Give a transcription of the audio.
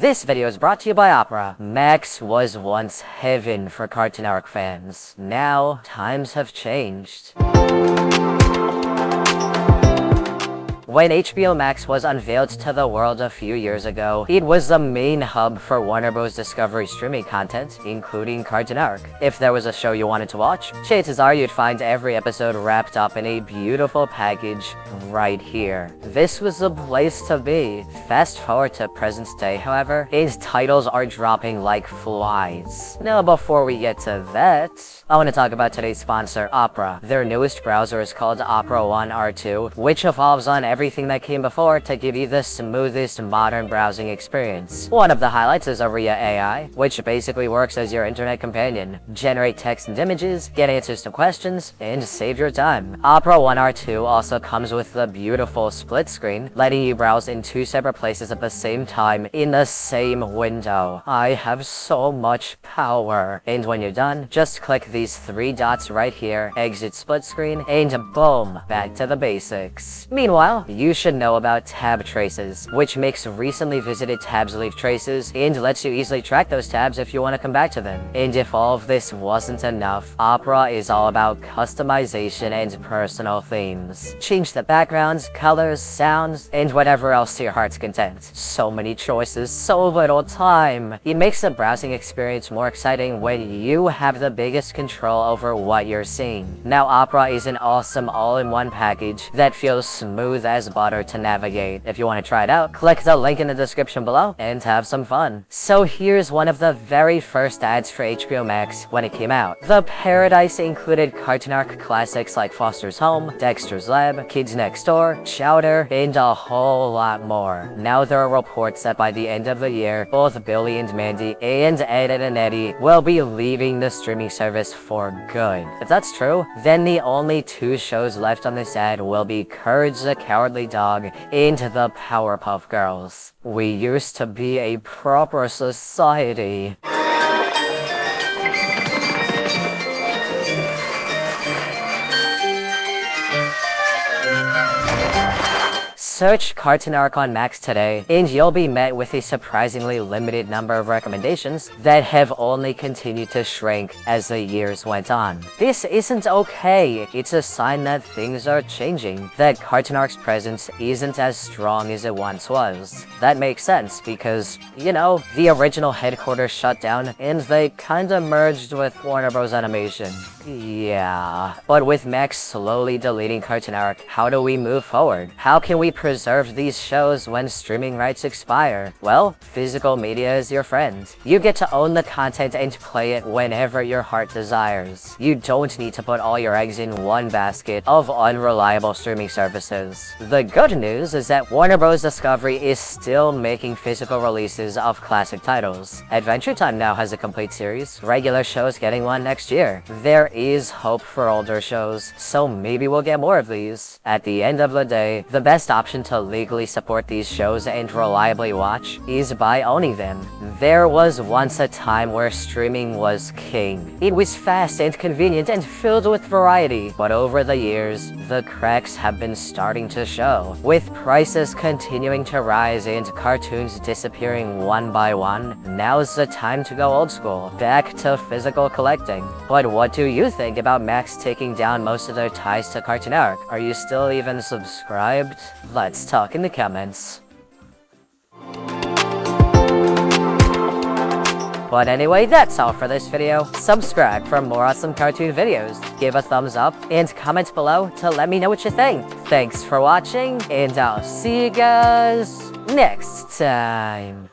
This video is brought to you by Opera. Max was once heaven for Cartoon Network fans. Now, times have changed. When HBO Max was unveiled to the world a few years ago, it was the main hub for Warner Bros. Discovery streaming content, including Cartoon Network. If there was a show you wanted to watch, chances are you'd find every episode wrapped up in a beautiful package right here. This was the place to be. Fast forward to present day, however, its titles are dropping like flies. Now, before we get to that, I want to talk about today's sponsor, Opera. Their newest browser is called Opera One R2, which evolves on everything that came before to give you the smoothest modern browsing experience. One of the highlights is Aria AI, which basically works as your internet companion. Generate text and images, get answers to questions, and save your time. Opera One R2 also comes with the beautiful split screen, letting you browse in two separate places at the same time in the same window. I have so much power. And when you're done, just click these three dots right here, exit split screen, and boom, back to the basics. Meanwhile, you should know about tab traces, which makes recently visited tabs leave traces and lets you easily track those tabs if you want to come back to them. And if all of this wasn't enough, Opera is all about customization and personal themes. Change the backgrounds, colors, sounds, and whatever else to your heart's content. So many choices, so little time. It makes the browsing experience more exciting when you have the biggest control over what you're seeing. Now, Opera is an awesome all-in-one package that feels smooth as butter to navigate. If you want to try it out, click the link in the description below and have some fun. So here's one of the very first ads for HBO Max when it came out. The Paradise included Cartoon Network classics like Foster's Home, Dexter's Lab, Kids Next Door, Chowder, and a whole lot more. Now there are reports that by the end of the year, both Billy and Mandy and Ed and Eddie will be leaving the streaming service for good. If that's true, then the only two shows left on this ad will be Courage the Cowardly Dog and the Powerpuff Girls. We used to be a proper society. Search Cartoon Network on Max today, and you'll be met with a surprisingly limited number of recommendations that have only continued to shrink as the years went on. This isn't okay. It's a sign that things are changing, that Cartoon Network's presence isn't as strong as it once was. That makes sense because, you know, the original headquarters shut down and they kinda merged with Warner Bros. Animation. Yeah. But with Max slowly deleting Cartoon Network, how do we move forward? How can we preserve these shows when streaming rights expire? Well, physical media is your friend. You get to own the content and play it whenever your heart desires. You don't need to put all your eggs in one basket of unreliable streaming services. The good news is that Warner Bros. Discovery is still making physical releases of classic titles. Adventure Time now has a complete series, regular shows getting one next year. There is hope for older shows, so maybe we'll get more of these. At the end of the day, the best option to legally support these shows and reliably watch is by owning them. There was once a time where streaming was king. It was fast and convenient and filled with variety, but over the years, the cracks have been starting to show. With prices continuing to rise and cartoons disappearing one by one, now's the time to go old school, back to physical collecting. But what do you think about Max taking down most of their ties to Cartoon Network? Are you still even subscribed? Let's talk in the comments. But anyway, that's all for this video. Subscribe for more awesome cartoon videos, give a thumbs up, and comment below to let me know what you think. Thanks for watching, and I'll see you guys next time.